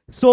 So,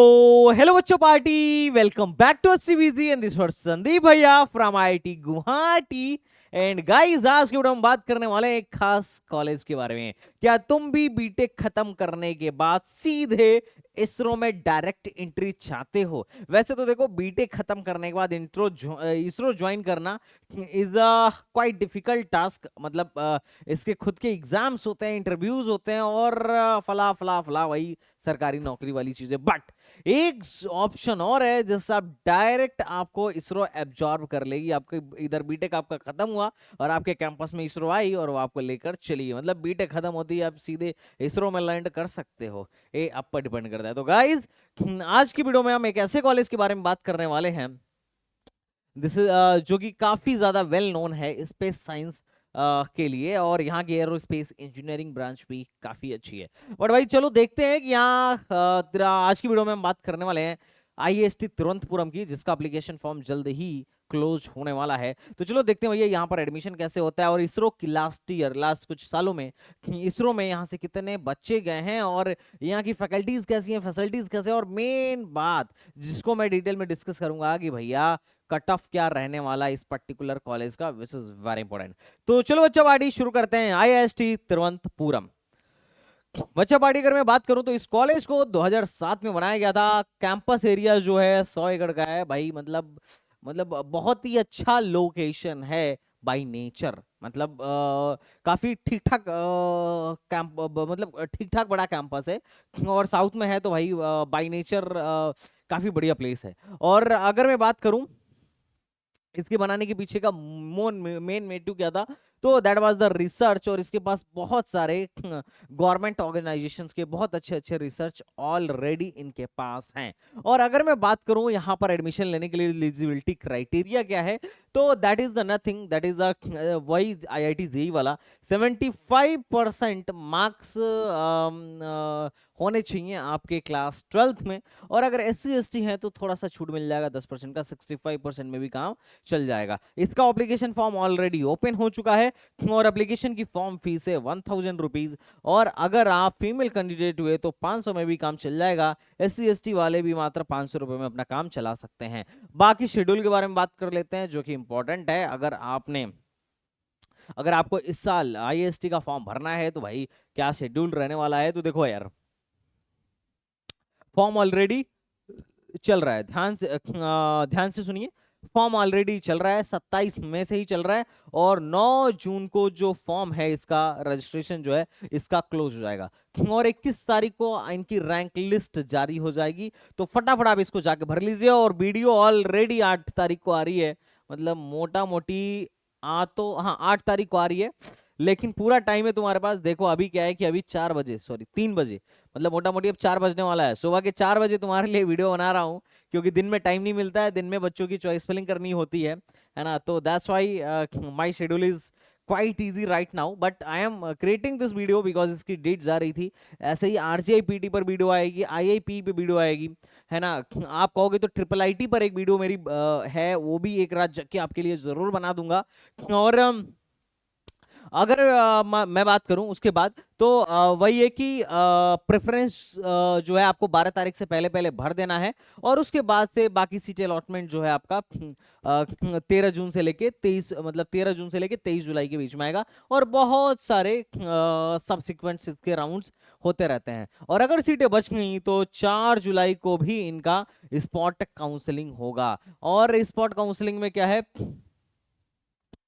hello बच्चों party, welcome back to CBG and this was Sandeep भैया from IIT Guwahati. And guys, आज की video में बात करने वाले हैं एक खास कॉलेज के बारे में। क्या तुम भी बीटेक खत्म करने के बाद सीधे इसरो में डायरेक्ट एंट्री चाहते हो? वैसे तो देखो, बीटेक खत्म करने के बाद इसरो ज्वाइन करना is a quite difficult task. मतलब इसके खुद के एग्जाम्स होते हैं, इंटरव्यूज होते हैं और फला फला फला वही सरकारी नौकरी वाली चीजें। बट एक ऑप्शन और है जिससे आप डायरेक्ट आपको इसरो एब्जॉर्ब कर लेगी। आपके इधर बीटेक आपका खत्म हुआ और आपके कैंपस में इसरो आई और वो आपको लेकर चली गई। मतलब बीटेक खत्म होती है, आप सीधे इसरो में लैंड कर सकते हो। ये आप पर डिपेंड करता है। तो गाइज, आज की वीडियो में हम एक ऐसे कॉलेज के बारे में बात करने वाले हैं दिस इज जो कि काफी ज्यादा वेल नोन है स्पेस साइंस के लिए, और यहाँ की एरोस्पेस इंजीनियरिंग ब्रांच भी काफी अच्छी है। बट भाई चलो देखते हैं कि यहाँ आज की वीडियो में हम बात करने वाले हैं आईएसटी तिरुवनंतपुरम की, जिसका एप्लीकेशन फॉर्म जल्द ही क्लोज होने वाला है। तो चलो देखते हैं भैया यहाँ पर एडमिशन कैसे होता है, और इसरो की लास्ट कुछ सालों में इसरो में यहाँ से कितने बच्चे गए हैं, और यहाँ की फैकल्टीज कैसी हैं, फैसिलिटीज कैसे हैं, और मेन बात जिसको मैं डिटेल में डिस्कस करूंगा कि भैया कट ऑफ क्या रहने वाला है इस पर्टिकुलर कॉलेज का, विच इज वेरी इंपॉर्टेंट। तो चलो बच्चा पार्टी शुरू करते हैं। आईआईटी तिरुवनंतपुरम। बच्चा पार्टी अगर मैं बात करूं तो इस कॉलेज को 2007 में बनाया गया था। कैंपस एरिया जो है 100 एकड़ का है भाई। मतलब बहुत ही अच्छा लोकेशन है बाय नेचर। मतलब काफी ठीक ठाक कैंप, मतलब ठीक ठाक बड़ा कैंपस है, और साउथ में है तो भाई बाय नेचर काफी बढ़िया प्लेस है। और अगर मैं बात करूं इसके बनाने के पीछे का मेन मोटिव क्या था, तो दैट वाज द रिसर्च। और इसके पास बहुत सारे गवर्नमेंट ऑर्गेनाइजेशंस के बहुत अच्छे अच्छे रिसर्च ऑलरेडी इनके पास हैं। और अगर मैं बात करूं यहाँ पर एडमिशन लेने के लिए एलिजिबिलिटी क्राइटेरिया क्या है, तो that is the nothing, that is the वही आईआईटी जेई वाला 75% मार्क्स होने चाहिए आपके क्लास 12th में। और अगर SC ST हैं तो थोड़ा सा छूट मिल जाएगा 10% का, 65% में भी काम चल जाएगा। इसका एप्लीकेशन फॉर्म ऑलरेडी ओपन हो चुका है, और एप्लीकेशन की फॉर्म फीस है 1000 रुपीज। और अगर आप फीमेल कैंडिडेट हुए तो 500 में भी काम चल जाएगा। SC ST वाले भी मात्र 500 रुपए में अपना काम चला सकते हैं। बाकी शेड्यूल के बारे में बात कर लेते हैं, जो कि इंपॉर्टेंट है। अगर आपको इस साल IST का फॉर्म भरना है तो भाई क्या शेड्यूल रहने वाला है, तो देखो यार, फॉर्म ऑलरेडी चल रहा है। ध्यान से सुनिए। फॉर्म ऑलरेडी चल रहा है, 27 मई से ही चल रहा है, और 9 जून को जो फॉर्म है इसका रजिस्ट्रेशन जो है इसका क्लोज हो जाएगा, और 21 तारीख को इनकी रैंक लिस्ट जारी हो जाएगी। तो फटाफट आप इसको जाके भर लीजिए। और वीडियो ऑलरेडी 8 तारीख को आ रही है। मतलब मोटा मोटी तो हाँ 8 तारीख को आ रही है, लेकिन पूरा टाइम है तुम्हारे पास। देखो अभी क्या है कि अभी 4 बजे, सॉरी 3 बजे, मतलब मोटा मोटी अब 4 बजने वाला है। सुबह के 4 बजे तुम्हारे लिए वीडियो बना रहा हूँ, क्योंकि दिन में टाइम नहीं मिलता है। दिन में बच्चों की चॉइस फिलिंग करनी होती है ना। तो that's why my schedule is quite easy right now, but I am creating this video because इसकी डेट जा रही थी। ऐसे ही RGI PT पर वीडियो आएगी, IIP पे वीडियो आएगी, है ना। आप कहोगे तो IIIT पर एक वीडियो मेरी है, वो भी एक रात जग के आपके लिए जरूर बना दूंगा। और अगर मैं बात करूं उसके बाद, तो वही है कि प्रेफरेंस जो है आपको 12 तारीख से पहले पहले भर देना है, और उसके बाद से बाकी सीट अलॉटमेंट जो है आपका 13 जून से लेके 23, मतलब 13 जून से लेके 23 जुलाई के बीच में आएगा। और बहुत सारे सब्सिक्वेंट इसके राउंड्स होते रहते हैं। और अगर सीटें बच गई तो 4 जुलाई को भी इनका स्पॉट काउंसलिंग होगा। और स्पॉट काउंसलिंग में क्या है,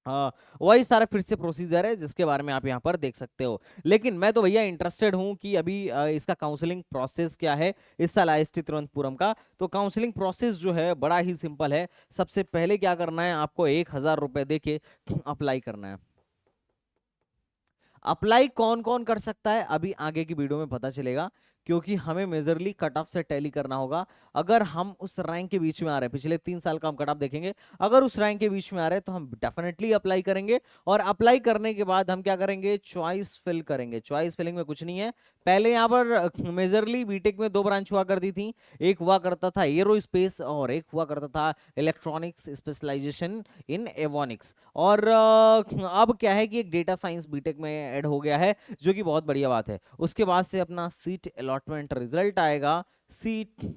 हाँ वही सारा फिर से प्रोसीजर है जिसके बारे में आप यहाँ पर देख सकते हो। लेकिन मैं तो भैया इंटरेस्टेड हूँ कि अभी इसका काउंसलिंग प्रोसेस क्या है इस साल IST तिरुवनंतपुरम का। तो काउंसलिंग प्रोसेस जो है बड़ा ही सिंपल है। सबसे पहले क्या करना है, आपको 1000 रुपए दे के अप्लाई करना है। अप्लाई कौन कौन कर सकता है अभी आगे की वीडियो में पता चलेगा, क्योंकि हमें मेजरली कट ऑफ से टैली करना होगा। अगर हम उस रैंक के बीच में आ रहे हैं, पिछले 3 साल का हम कट ऑफ देखेंगे, अगर उस रैंक के बीच में आ रहे हैं तो हम डेफिनेटली अप्लाई करेंगे। और अप्लाई करने के बाद हम क्या करेंगे, चॉइस फिल करेंगे। चॉइस फिलिंग में कुछ नहीं है। पहले यहाँ पर मेजरली बीटेक में 2 ब्रांच हुआ करती थी, एक हुआ करता था एरोस्पेस और एक हुआ करता था इलेक्ट्रॉनिक्स स्पेशलाइजेशन इन एवोनिक्स। और अब क्या है कि एक डेटा साइंस बीटेक में ऐड हो गया है, जो कि बहुत बढ़िया बात है। उसके बाद से अपना सीट अलॉटमेंट रिजल्ट आएगा, सीट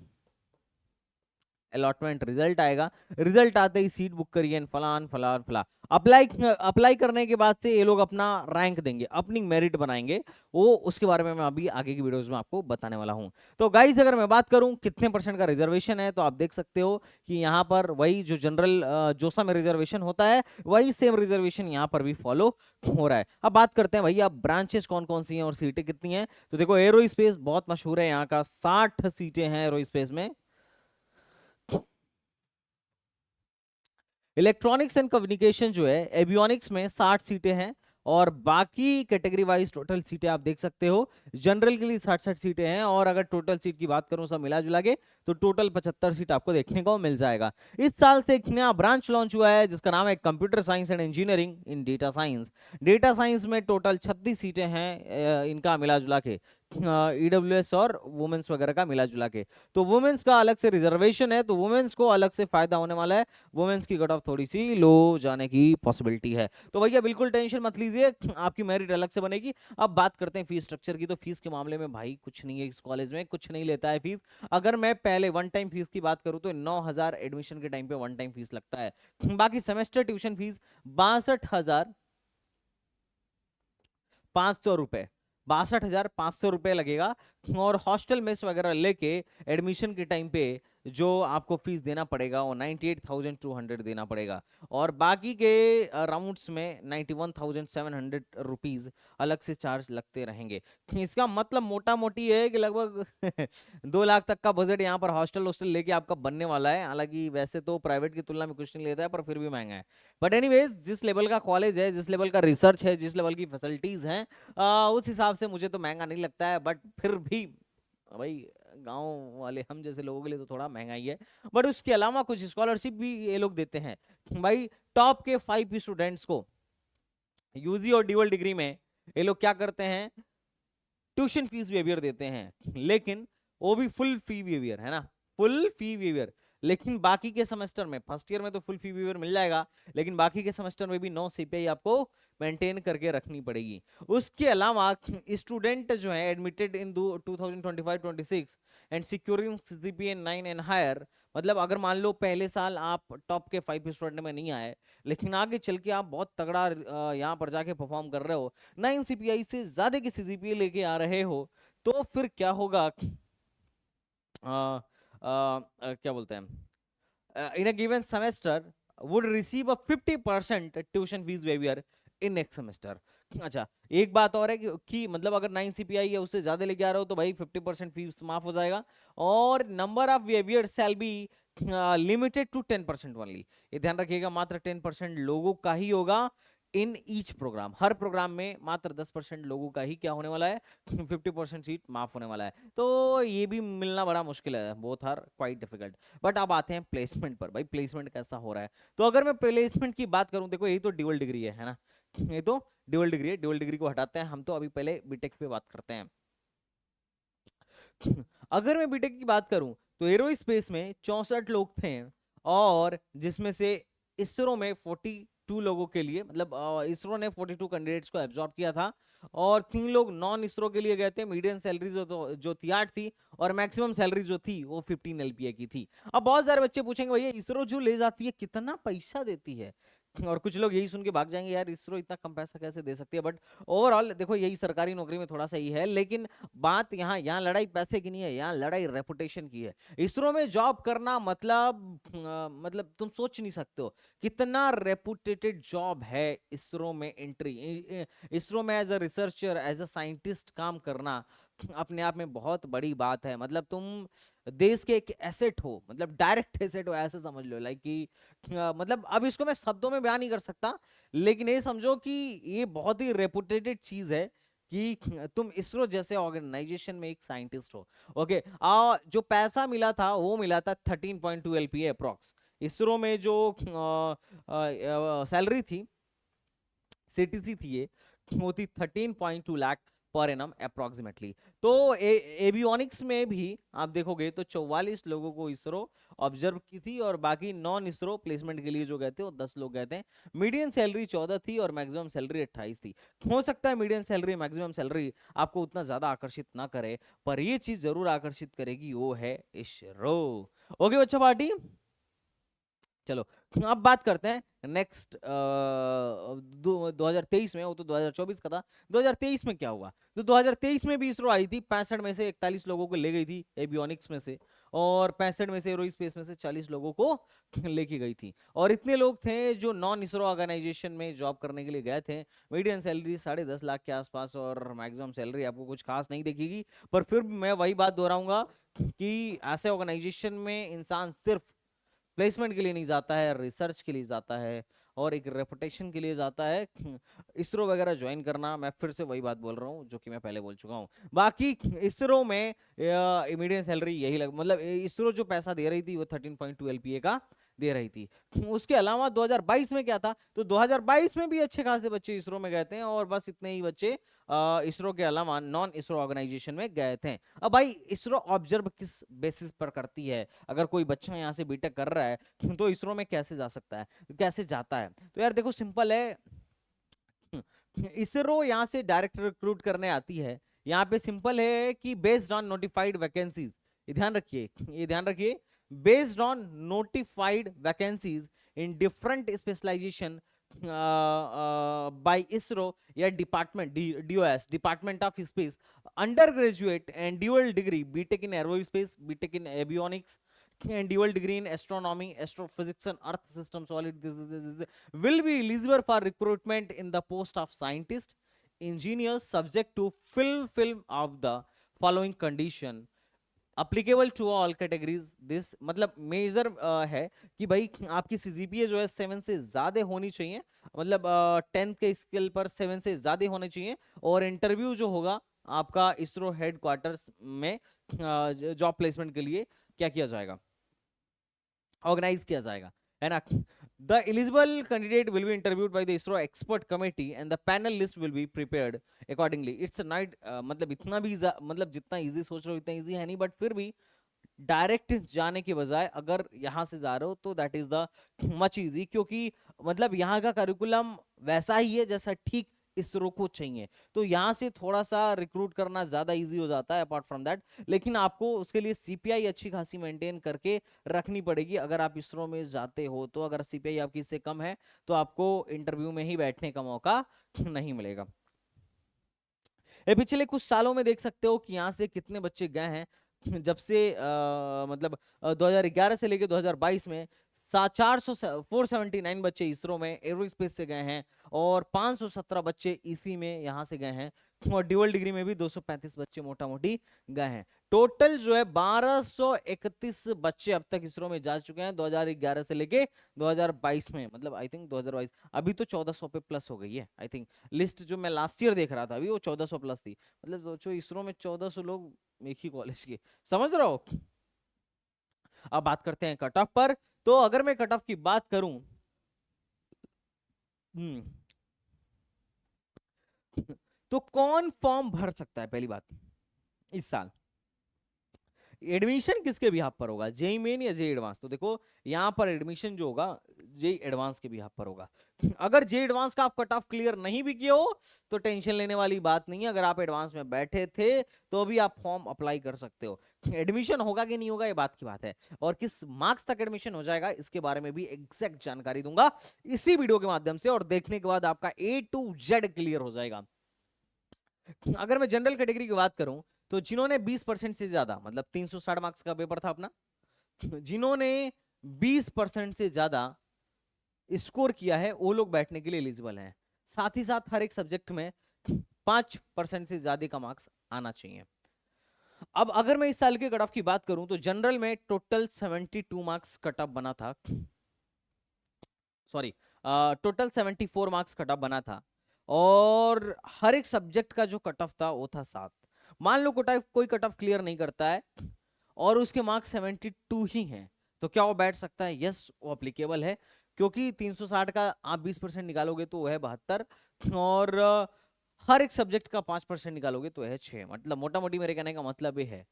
अलॉटमेंट रिजल्ट आएगा, रिजल्ट आते ही सीट बुक करिए, फलान फलान फला अप्लाई अप्लाई करने के बाद से ये लोग अपना रैंक देंगे, अपनी मेरिट बनाएंगे, वो उसके बारे में मैं अभी आगे की वीडियोस में आपको बताने वाला हूं। तो गाइस अगर मैं बात करूं कितने % का रिजर्वेशन है, तो आप देख सकते हो कि यहाँ पर वही जो जनरल जोसा में रिजर्वेशन होता है वही सेम रिजर्वेशन यहाँ पर भी फॉलो हो रहा है। अब बात करते हैं भैया ब्रांचेस कौन कौन सी हैं और सीटें कितनी हैं। तो देखो एरो स्पेस बहुत मशहूर है यहाँ का, 60 सीटें हैं एरो स्पेस में। इलेक्ट्रॉनिक्स एंड कम्युनिकेशन जो है एवियोनिक्स में 60 सीटें हैं, और बाकी कैटेगरी वाइज टोटल सीटें आप देख सकते हो, जनरल के लिए 60 सीटें हैं, और अगर टोटल सीट की बात करूं सब मिला जुला के तो टोटल 75 सीट आपको देखने को मिल जाएगा। इस साल से एक नया ब्रांच लॉन्च हुआ है जिसका नाम है computer science and engineering in data science. Data science में टोटल 36 सीटें हैं इनका मिला जुला के, ईडब्ल्यूएस और वुमेन्स वगैरह का मिला जुला के। तो वुमेन्स का अलग से रिजर्वेशन है, तो वुमेन्स को अलग से फायदा होने वाला है, वुमेन्स की कट ऑफ थोड़ी सी लो जाने की पॉसिबिलिटी है। तो भैया बिल्कुल टेंशन मत लीजिए, आपकी मेरिट अलग से बनेगी। अब बात करते हैं फीस स्ट्रक्चर की। तो फीस के मामले में भाई कुछ नहीं है, इस कॉलेज में कुछ नहीं लेता है फीस। अगर मैं पहले वन टाइम फीस की बात करूं तो 9,000 एडमिशन के टाइम पे वन टाइम फीस लगता है। बाकी सेमेस्टर ट्यूशन फीस 62,500 रुपए, 62,500 रुपए लगेगा। और हॉस्टल मेस वगैरह लेके एडमिशन के टाइम पे जो आपको फीस देना पड़ेगा वो 98,200 देना पड़ेगा, और बाकी के राउंड्स में 91,700 रुपीज अलग से चार्ज लगते रहेंगे। इसका मतलब मोटा मोटी है कि लगभग 2 लाख तक का बजट यहाँ पर हॉस्टल लेके आपका बनने वाला है। हालांकि वैसे तो प्राइवेट की तुलना में कुछ नहीं लेता है, पर फिर भी महंगा है। बट एनीवेज जिस लेवल का कॉलेज है, जिस लेवल का रिसर्च है, जिस लेवल की फैसिलिटीज हैं, उस हिसाब से मुझे तो महंगा नहीं लगता है। बट फिर भी भाई गांव वाले हम जैसे लोगों के लिए तो थोड़ा महंगा ही है। बट उसके अलावा कुछ स्कॉलरशिप भी ये लोग देते हैं भाई। टॉप के 5 स्टूडेंट्स को यूजी और ड्यूअल डिग्री में ये लोग क्या करते हैं, ट्यूशन फीस वेवियर देते हैं, लेकिन वो भी फुल फी वेवियर है ना, फुल फी वेवियर। लेकिन बाकी के सेमेस्टर में, फर्स्ट ईयर में तो फुल फी वेवियर मिल जाएगा, लेकिन बाकी के सेमेस्टर में भी 9 सीपीआई आपको मेंटेन करके रखनी पड़ेगी। उसके अलावा स्टूडेंट जो है admitted in 2025-26 and securing CGPA 9 and higher, मतलब अगर मान लो पहले साल आप टॉप के 5 स्टूडेंट में नहीं आए, लेकिन आगे चल के आप बहुत तगड़ा यहाँ पर जाके परफॉर्म कर रहे हो, 9 सीपीआई से ज्यादा की सीजीपीए लेके आ रहे हो, तो फिर क्या होगा, क्या बोलते हैं, in a given semester would receive a 50% tuition fees waiver in next semester. अच्छा एक बात और है कि मतलब अगर 9 सीपीआई है उससे ज्यादा लेके आ रहे हो तो भाई 50% फीस माफ हो जाएगा, और number of waiver shall be limited to 10% only. ये ध्यान रखिएगा, मात्र 10% लोगों का ही होगा इन ईच प्रोग्राम। हर प्रोग्राम में मात्र 10% लोगों का ही क्या होने वाला है, 50% सीट माफ होने वाला है। तो ये भी मिलना बड़ा मुश्किल है, both are quite difficult. But अब आते हैं प्लेसमेंट पर, भाई प्लेसमेंट कैसा हो रहा है। तो अगर मैं प्लेसमेंट की बात करूं, देखो यही तो ड्यूअल डिग्री है ना, ये तो ड्यूअल डिग्री है। ड्यूअल डिग्री को हटाते हैं हम, तो अभी पहले बीटेक पे बात करते हैं। अगर मैं बीटेक की बात करूं तो एरोस्पेस में 64 लोग थे, और जिसमें से इसरो में 42 लोगों के लिए, मतलब इसरो ने 42 कैंडिडेट्स को एब्जॉर्ब किया था, और 3 लोग नॉन इसरो के लिए गए थे। मीडियम सैलरी जो थी 8 थी, और मैक्सिमम सैलरी जो थी वो 15 एलपीए की थी। अब बहुत सारे बच्चे पूछेंगे भैया इसरो जो ले जाती है कितना पैसा देती है, और कुछ लोग यही सुन के भाग जाएंगे यार इसरो इतना कम पैसा कैसे दे सकती है। बट ओवरऑल देखो यही सरकारी नौकरी में थोड़ा सा ही है, लेकिन बात यहाँ लड़ाई पैसे की नहीं है, यहाँ लड़ाई रेपुटेशन की है। इसरो में जॉब करना मतलब तुम सोच नहीं सकते हो कितना रेपुटेटेड जॉब है इसरो में एंट्री। इसरो में as a researcher, as a scientist काम करना अपने आप में बहुत बड़ी बात है। मतलब तुम देश के एक एसेट हो, मतलब डायरेक्ट एसेट हो, ऐसे समझ लो। लाइक कि मतलब अब इसको मैं शब्दों में बयान नहीं कर सकता, लेकिन ये समझो कि ये बहुत ही रेपुटेटेड चीज है कि तुम इसरो जैसे ऑर्गेनाइजेशन में एक साइंटिस्ट हो। ओके, जो पैसा मिला था वो मिला था 13.2 एलपीए अप्रॉक्स। इसरो में जो सैलरी थी, सीटीसी थी, ये वो थी 13.2 लाख पर एनम अप्रोक्सीमेटली। तो एवियोनिक्स में भी आप देखोगे तो 44 लोगों को इसरो ऑब्जर्व की थी, और बाकी नॉन इसरो प्लेसमेंट के लिए जो गए थे वो 10 लोग गए थे। मीडियन सैलरी 14 थी और मैक्सिमम सैलरी 28 थी। हो सकता है मीडियन सैलरी मैक्सिमम सैलरी आपको उतना ज्यादा आकर्षित ना करे, पर ये चीज जरूर आकर्षित करेगी, वो है इसरो। ओके बच्चा पार्टी, चलो अब बात करते हैं नेक्स्ट 2023 में। वो तो 2024 का था, 2023 में क्या हुआ? तो 2023 में भी इसरो आई थी, 65 में से 41 लोगों को ले गई थी एवियोनिक्स में से, और 65 में से एरोस्पेस में से 40 लोगों को लेके गई थी। और इतने लोग थे जो नॉन इसरो ऑर्गेनाइजेशन में जॉब करने के लिए गए थे। मीडियम सैलरी 10.5 लाख के आसपास, और मैक्सिमम सैलरी आपको कुछ खास नहीं दिखेगी। पर फिर भी मैं वही बात दोहराऊंगा कि ऐसे ऑर्गेनाइजेशन में इंसान सिर्फ प्लेसमेंट के लिए नहीं जाता है, रिसर्च के लिए जाता है, और एक रेपुटेशन के लिए जाता है। इसरो वगैरह ज्वाइन करना, मैं फिर से वही बात बोल रहा हूँ जो कि मैं पहले बोल चुका हूँ। बाकी इसरो में मीडियम सैलरी यही मतलब इसरो जो पैसा दे रही थी वो 13.2 LPA का दे रही थी। उसके अलावा 2022 में क्या था? तो 2022 में भी अच्छे खासे बच्चे इसरो में गए थे, और बस इतने ही बच्चे इसरो के अलावा नॉन इसरो ऑर्गेनाइजेशन में गए थे। अब भाई इसरो ऑब्जर्व किस बेसिस पर करती है? अगर कोई बच्चा यहाँ से बीटेक कर रहा है तो इसरो में कैसे जा सकता है, कैसे जाता है? तो यार देखो सिंपल है, इसरो यहाँ से डायरेक्ट रिक्रूट करने आती है। यहाँ पे सिंपल है कि बेस्ड ऑन नोटिफाइड वैकेंसीज, ये ध्यान रखिए, ये ध्यान रखिए, based on notified vacancies in different specialization by ISRO या department DOS, department of space, under graduate and dual degree, BTech in aerospace, BTech in avionics, and dual degree in astronomy, astrophysics and earth system solid this will be eligible for recruitment in the post of scientist engineers subject to fulfill of the following condition applicable to all categories। this मतलब major है कि भाई आपकी CGPA जो है 7 से ज्यादा होनी चाहिए, मतलब 10th के स्केल पर 7 से ज्यादा होने चाहिए। और इंटरव्यू जो होगा आपका इसरो हेडक्वार्टर्स में जॉब प्लेसमेंट के लिए क्या किया जाएगा, ऑर्गेनाइज किया जाएगा, है ना। The eligible candidate will be interviewed by the ISRO expert committee and the panel list will be prepared accordingly. It's night मतलब इतना भी मतलब जितना इजी सोच रहे हो इतना इजी है नहीं, बट फिर भी डायरेक्ट जाने के बजाय अगर यहां से जा रहे हो तो that is the much easy, क्योंकि मतलब यहाँ का करिकुलम वैसा ही है जैसा ठीक इसरो को चाहिए। तो यहाँ से थोड़ा सा रिक्रूट करना ज्यादा इजी हो जाता है अपार्ट फ्रॉम दैट। लेकिन आपको उसके लिए सीपीआई अच्छी खासी मेंटेन करके रखनी पड़ेगी अगर आप इसरो में जाते हो। तो अगर सीपीआई आपकी इससे कम है तो आपको इंटरव्यू में ही बैठने का मौका नहीं मिलेगा। पिछले कुछ सालों में देख सकते हो कि यहाँ से कितने बच्चे गए हैं। जब से मतलब 2011 से लेके 2022 में 479 बच्चे इसरो में एरोस्पेस से गए हैं, और 517 बच्चे इसी में यहाँ से गए हैं, और ड्यूअल डिग्री में भी 235 बच्चे मोटा मोटी गए हैं। टोटल जो है 1231 बच्चे अब तक इसरो में जा चुके हैं 2011 से लेके 2022 में। मतलब आई थिंक 2022 अभी तो 1400 पे प्लस हो गई है। आई थिंक लिस्ट जो मैं लास्ट ईयर देख रहा था अभी वो 1400 प्लस थी। मतलब सोचो इसरो में 1400 लोग एक ही कॉलेज के, समझ रहे हो। अब बात करते हैं कट ऑफ पर। तो अगर मैं कट ऑफ की बात करूं, तो कौन फॉर्म भर सकता है पहली बात इस साल? एडमिशन किसके बिहाफ पर होगा, जेई मेन या जेई एडवांस? तो देखो यहाँ पर एडमिशन जो होगा जेई एडवांस के बिहाफ पर होगा। अगर जेई एडवांस का आप कट ऑफ क्लियर नहीं भी किए हो तो टेंशन लेने वाली बात नहीं है। अगर आप एडवांस में बैठे थे तो भी आप फॉर्म अप्लाई कर सकते हो। एडमिशन होगा कि नहीं होगा ये बात की बात है, और किस मार्क्स तक एडमिशन हो जाएगा इसके बारे में भी एग्जैक्ट जानकारी दूंगा इसी वीडियो के माध्यम से, और देखने के बाद आपका A to Z क्लियर हो जाएगा। अगर मैं जनरल कैटेगरी की बात करूं तो जिन्होंने 20% से ज्यादा, मतलब 360 मार्क्स का पेपर था अपना, जिन्होंने 20% से ज्यादा स्कोर किया है वो लोग बैठने के लिए एलिजिबल हैं। साथ ही साथ हर एक सब्जेक्ट में 5% से ज्यादा का मार्क्स आना चाहिए। अब अगर मैं इस साल के कट ऑफ की बात करूं तो जनरल में टोटल 72 मार्क्स कट ऑफ बना था, sorry total 74 marks cut off बना था, और हर एक सब्जेक्ट का जो कट ऑफ था वो था 7। मान लो कोई कट ऑफ क्लियर नहीं करता है और उसके मार्क्स 72 ही हैं, तो क्या वो बैठ सकता है? यस, वो अप्लीकेबल है, क्योंकि 360 का आप 20% निकालोगे तो वो है 72, और हर एक सब्जेक्ट का 5% निकालोगे तो है 6। मतलब मोटा मोटी मेरे कहने का मतलब ये है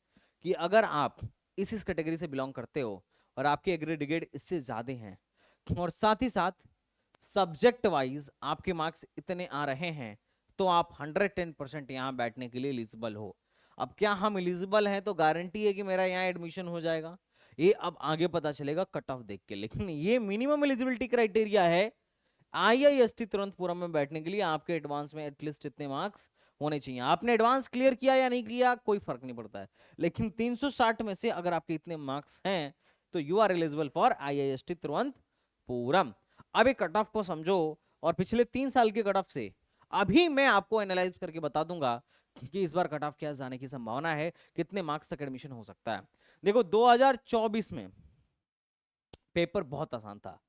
कि अगर आप इस कैटेगरी से बिलोंग करते हो और आपके एग्रीगेट इससे ज्यादा हैं और साथ ही साथ सब्जेक्ट वाइज आपके मार्क्स इतने आ रहे हैं तो आप 110% यहाँ बैठने के लिए एलिजिबल हो। अब क्या हम एलिजिबल हैं तो गारंटी है कि मेरा यहाँ एडमिशन हो जाएगा, ये अब आगे पता चलेगा कट ऑफ देख के। लेकिन ये मिनिमम एलिजिबिलिटी क्राइटेरिया है आईआईएसटी तुरंतपुरम में बैठने के लिए। आपके एडवांस में एटलीस्ट इतने मार्क्स होने चाहिए। आपने एडवांस क्लियर किया या नहीं किया कोई फर्क नहीं पड़ता है, लेकिन 360 में से अगर आपके इतने मार्क्स हैं तो you are eligible for IIST Thiruvananthapuram. अब एक कट ऑफ को समझो और पिछले 3 साल के कट ऑफ से अभी मैं आपको एनालाइज करके बता दूंगा कि इस बार कट ऑफ क्या जाने की संभावना है, कितने मार्क्स तक एडमिशन हो सकता है। देखो 2024 में पेपर बहुत आसान था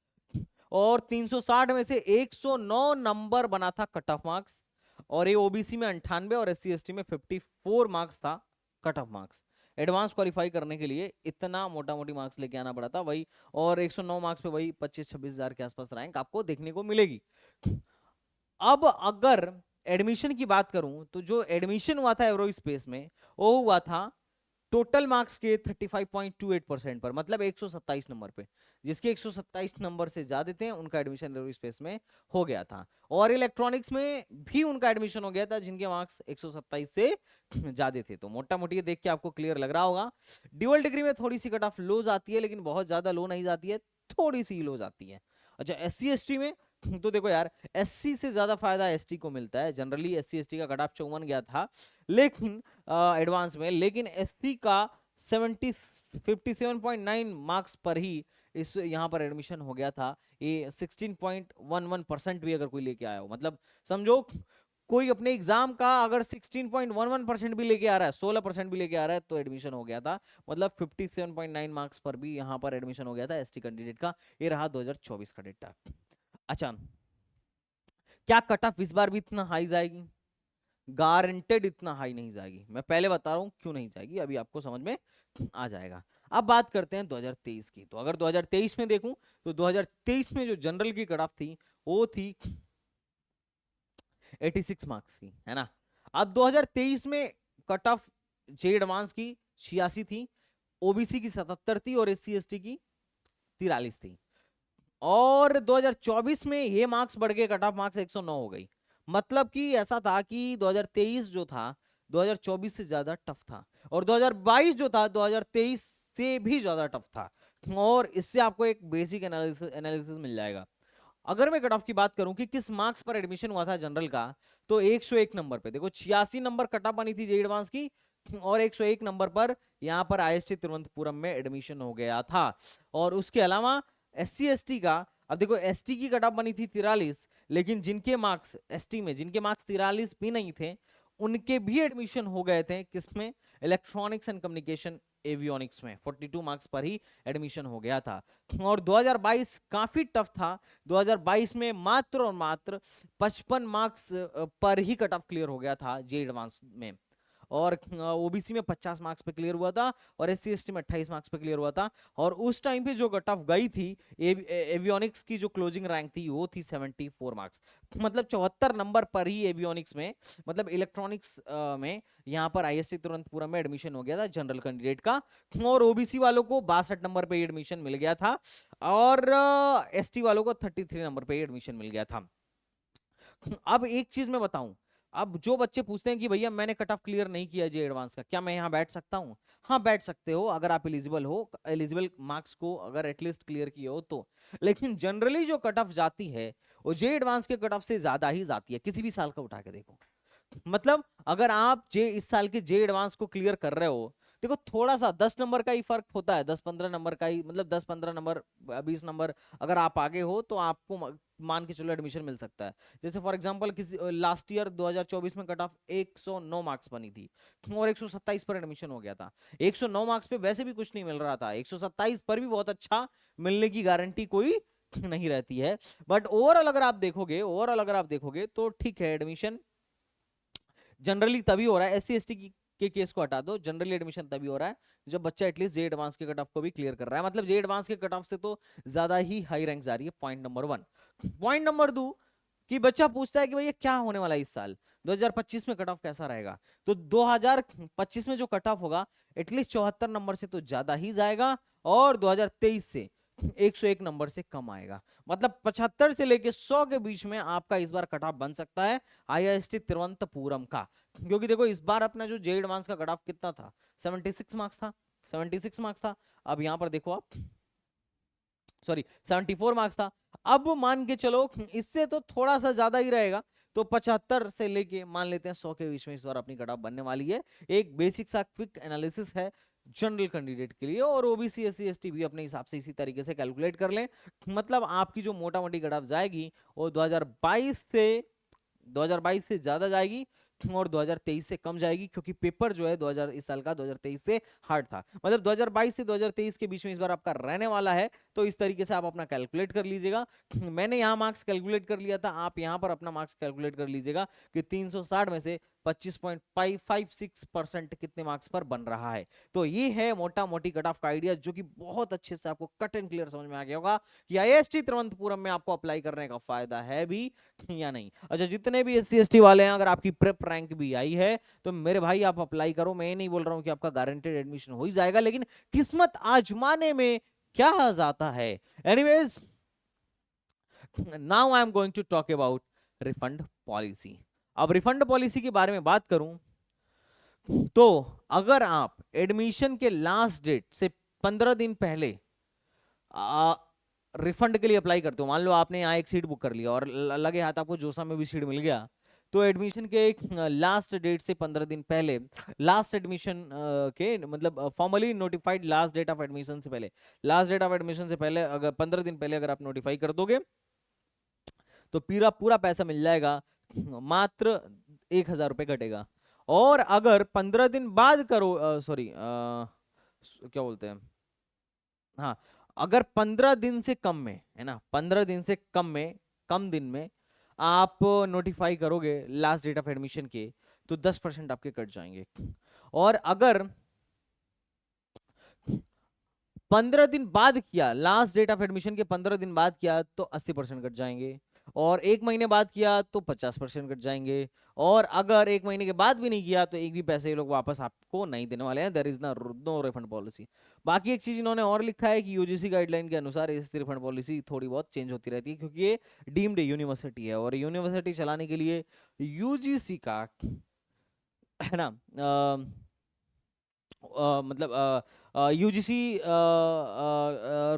और 360 में से 109 नंबर बना था कट ऑफ मार्क्स, और ये ओबीसी में 98 और एससी एसटी में 54 मार्क्स था cut off marks. Advance qualify करने के लिए इतना मोटा मोटी मार्क्स लेके आना पड़ा था वही, और 109 मार्क्स पे वही 25-26 हजार के आसपास रैंक आपको देखने को मिलेगी। अब अगर एडमिशन की बात करूं तो जो एडमिशन हुआ था एरोस्पेस में वो हुआ था टोटल मार्क्स के 35.28% पर, मतलब 127 नंबर पे। जिसके 127 नंबर से ज्यादा थे उनका एडमिशन एरोस्पेस में हो गया था, और इलेक्ट्रॉनिक्स में भी उनका एडमिशन हो गया था जिनके मार्क्स 127 से ज्यादा थे। तो मोटा मोटी ये देख के आपको क्लियर लग रहा होगा। ड्यूअल डिग्री में थोड़ी सी कट ऑफ लो जाती है, लेकिन बहुत ज्यादा लो नहीं जाती है, थोड़ी सी लो जाती है। अच्छा एससी एसटी में तो देखो यार, एससी से ज्यादा फायदा एसटी को मिलता है। जनरली एससी एसटी का कट ऑफ 54 गया था लेकिन एडवांस में, लेकिन एससी का 57.9 मार्क्स पर ही इस यहाँ पर एडमिशन हो गया था। ये 16.11% भी अगर कोई लेके आया हो, मतलब समझो कोई अपने एग्जाम का अगर 16.11% भी लेके आ रहा है, 16% भी लेके आ रहा है तो एडमिशन हो गया था। मतलब 57.9 मार्क्स पर भी यहाँ पर एडमिशन हो गया था एसटी कैंडिडेट का। ये रहा 2024 का डेटा। अच्छा क्या कट ऑफ इस बार भी इतना हाई जाएगी? गारंटेड इतना हाई नहीं जाएगी। मैं पहले बता रहा हूं क्यों नहीं जाएगी, अभी आपको समझ में आ जाएगा। अब बात करते हैं 2023 की। तो अगर 2023 में देखूं तो 2023 में जो जनरल की कट ऑफ थी वो थी 86 मार्क्स की, है ना। अब 2023 में कट ऑफ जे एडवांस की 86 थी, ओबीसी की 77 थी और एससी एसटी की 43 थी। और 2024 में ये मार्क्स बढ़ गए, कट ऑफ मार्क्स 109 हो गई। मतलब कि ऐसा था कि 2023 जो था 2024 से ज्यादा टफ था, और 2022 जो था 2023 से भी ज्यादा टफ था। और इससे आपको एक बेसिक एनालिसिस मिल जाएगा। अगर मैं कट ऑफ की बात करूं कि किस मार्क्स पर एडमिशन हुआ था जनरल का, तो 101 नंबर पे देखो 86 नंबर कट ऑफ बनी थी जे एडवांस की, और 101 नंबर पर यहां पर आईएसटी तिरुवनंतपुरम में एडमिशन हो गया था। और उसके अलावा एससी एसटी का, अब देखो एसटी की कट ऑफ बनी थी 43, लेकिन जिनके मार्क्स एसटी में जिनके मार्क्स 43 भी नहीं थे उनके भी एडमिशन हो गए थे किसमें, इलेक्ट्रॉनिक्स एंड कम्युनिकेशन एवियोनिक्स में 42 मार्क्स पर ही एडमिशन हो गया था। और 2022 काफी टफ था। 2022 में मात्र और मात्र 55 मार्क्स पर ही कट ऑफ क्लियर हो गया था जे एडवांस में, और ओबीसी में 50 मार्क्स पे क्लियर हुआ था, और एससी एसटी में 28 मार्क्स पे क्लियर हुआ था। और उस टाइम पे जो कट ऑफ गई थी एवियोनिक्स की जो क्लोजिंग रैंक थी वो थी 74 मार्क्स। मतलब 74 नंबर पर ही एवियोनिक्स में, मतलब इलेक्ट्रॉनिक्स में यहाँ पर आईएसटी तुरंतपुरम में एडमिशन हो गया था जनरल कैंडिडेट का। और ओबीसी वालों को 62 नंबर पे एडमिशन मिल गया था, और एसटी वालों को 33 नंबर पे एडमिशन मिल गया था। अब एक चीज मैं बताऊं, अब जो बच्चे पूछते हैं कि भैया मैंने कट ऑफ क्लियर नहीं किया जे एडवांस का, क्या मैं यहाँ बैठ सकता हूँ? हाँ बैठ सकते हो अगर आप एलिजिबल हो, एलिजिबल मार्क्स को अगर एटलीस्ट क्लियर किए हो तो। लेकिन जनरली जो कट ऑफ जाती है वो जे एडवांस के कट ऑफ से ज्यादा ही जाती है, किसी भी साल का उठा के देखो। मतलब अगर आप जे इस साल के जे एडवांस को क्लियर कर रहे हो, देखो थोड़ा सा 10 नंबर का ही फर्क होता है, 10-15 नंबर का ही, मतलब 10-15 नंबर 20 नंबर अगर आप आगे हो तो आपको मान के चलो एडमिशन मिल सकता है। जैसे फॉर एग्जांपल किसी लास्ट ईयर 2024 में कट ऑफ 109 मार्क्स बनी थी और 127 पर एडमिशन हो गया था। 109 मार्क्स पे वैसे भी कुछ नहीं मिल रहा था, 127 पर भी बहुत अच्छा मिलने की गारंटी कोई नहीं रहती है। बट ओवरऑल अगर आप देखोगे तो ठीक है, एडमिशन जनरली तभी हो रहा है। एससी एसटी के केस को हटा दो, जनरली एडमिशन तभी हो रहा है जब बच्चा एटलीस्ट जे एडवांस के कट ऑफ को भी क्लियर कर रहा है। मतलब जे एडवांस के कट ऑफ से तो ज्यादा ही हाई रैंक जा रही है, पॉइंट नंबर 1। पॉइंट नंबर 2, कि बच्चा पूछता है कि भैया क्या होने वाला है इस साल 2025 में कट ऑफ कैसा रहेगा, तो 2025 में जो कट ऑफ होगा एटलीस्ट 74 नंबर से तो ज्यादा ही जाएगा, और 2023 से 101 नंबर से कम आएगा। मतलब 75 से लेके 100 के बीच में आपका इस बार कट ऑफ बन सकता है आईआईएसटी तिरुवनंतपुरम का। क्योंकि देखो इस बार अपना जो जे एडवांस का कट ऑफ कितना था, 76 मार्क्स था, 76 मार्क्स था। अब यहां पर देखो आप, सॉरी 74 मार्क्स था। अब मान के चलो इससे तो थोड़ा सा ज्यादा ही रहेगा, तो 75 से लेके मान लेते हैं 100 के बीच में इस बार अपनी कट ऑफ बनने वाली है। एक बेसिक सा क्विक एनालिसिस है जनरल कैंडिडेट के लिए, और ओबीसी एससी एसटी भी अपने हिसाब से इसी तरीके से कैलकुलेट कर लें। मतलब आपकी जो मोटा मोटी कट ऑफ जाएगी वो 2022 से ज्यादा जाएगी और 2023 से कम जाएगी, क्योंकि पेपर जो है 2000 इस साल का 2023 से हार्ड था। मतलब 2022 से 2023 के बीच में इस बार आपका रहने वाला है, तो इस तरीके से आप अपना कैलकुलेट कर लीजिएगा। मैंने यहाँ मार्क्स कैलकुलेट कर लिया था, आप यहाँ पर अपना मार्क्स कैलकुलेट कर लीजिएगा कि 360 में से 25.556% कितने मार्क्स पर बन रहा है। तो ये है मोटा मोटी कट ऑफ का आइडिया, जो कि बहुत अच्छे से आपको कट एंड क्लियर समझ में आ गया होगा कि आईआईएसटी तिरुवनंतपुरम में आपको अप्लाई करने का फायदा है भी या नहीं। अच्छा, जितने भी एससी एसटी वाले हैं, अगर आपकी प्रेप रैंक भी आई है तो मेरे भाई आप अप्लाई करो। मैं नहीं बोल रहा हूं कि आपका गारंटेड एडमिशन हो ही जाएगा, लेकिन किस्मत आजमाने में क्या जाता है। Anyways, now I am going to talk about refund policy. अब रिफंड पॉलिसी के बारे में बात करूं तो अगर आप एडमिशन के लास्ट डेट से 15 दिन पहले रिफंड के लिए अप्लाई करते हो, मान लो आपने यहाँ एक सीट बुक कर लिया और लगे हाथ आपको जोसा में भी सीट मिल गया, तो एडमिशन के लास्ट डेट से 15 दिन पहले, लास्ट एडमिशन के मतलब formally notified last date of admission से पहले, लास्ट डेट ऑफ एडमिशन से पहले अगर 15 दिन पहले अगर आप नोटिफाई कर दोगे तो पूरा पूरा पैसा मिल जाएगा, मात्र 1,000 रुपये कटेगा। और अगर 15 दिन बाद करो, सॉरी क्या बोलते हैं, हाँ, अगर 15 दिन से कम में, है ना, 15 दिन से कम में, कम दिन में आप नोटिफाई करोगे लास्ट डेट ऑफ एडमिशन के, तो 10% आपके कट जाएंगे। और अगर 15 दिन बाद किया, लास्ट डेट ऑफ एडमिशन के 15 दिन बाद किया, तो 80% कट जाएंगे। और 1 महीने बाद किया तो 50% कट जाएंगे। और अगर 1 महीने के बाद भी नहीं किया तो एक भी पैसे ये लोग वापस आपको नहीं देने वाले हैं। There is no refund policy. बाकी एक चीज इन्होंने और लिखा है कि यूजीसी गाइडलाइन के अनुसार इस रिफंड पॉलिसी थोड़ी बहुत चेंज होती रहती है, क्योंकि ये डीम्ड यूनिवर्सिटी है और यूनिवर्सिटी चलाने के लिए यूजीसी का, है ना, मतलब यूजीसी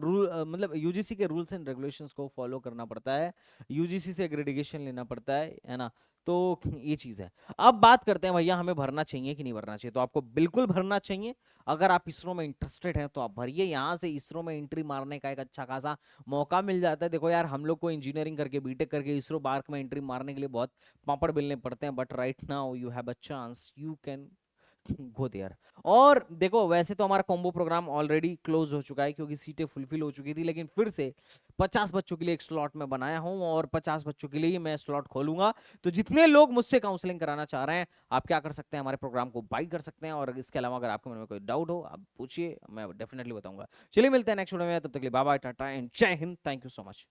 रूल, मतलब यूजीसी के रूल्स एंड रेगुलेशंस को फॉलो करना पड़ता है, यूजीसी से एक्रेडिटेशन लेना पड़ता है ना। तो ये चीज है। अब बात करते हैं भैया हमें भरना चाहिए कि नहीं भरना चाहिए। तो आपको बिल्कुल भरना चाहिए। अगर आप इसरो में इंटरेस्टेड हैं तो आप भरिए। यहाँ से इसरो में एंट्री मारने का एक अच्छा खासा मौका मिल जाता है। देखो यार, हम लोग को इंजीनियरिंग करके बीटेक करके इसरो बार्क में एंट्री मारने के लिए बहुत पापड़ बेलने पड़ते हैं, but right now you have a chance, you can go there. और देखो, वैसे तो हमारा कॉम्बो प्रोग्राम ऑलरेडी क्लोज हो चुका है क्योंकि सीटें फुलफिल हो चुकी थी, लेकिन फिर से 50 बच्चों के लिए एक स्लॉट में बनाया हूं और 50 बच्चों के लिए ही मैं स्लॉट खोलूंगा। तो जितने लोग मुझसे काउंसलिंग कराना चाह रहे हैं, आप क्या कर सकते हैं, हमारे प्रोग्राम को बाई कर सकते हैं। और इसके अलावा अगर आपके मन में कोई डाउट हो, आप पूछिए, मैं डेफिनेटली बताऊंगा। चलिए मिलते हैं नेक्स्ट वीडियो में, तब तक के लिए बाय बाय, टाटा एंड जय Hind. Thank you so much.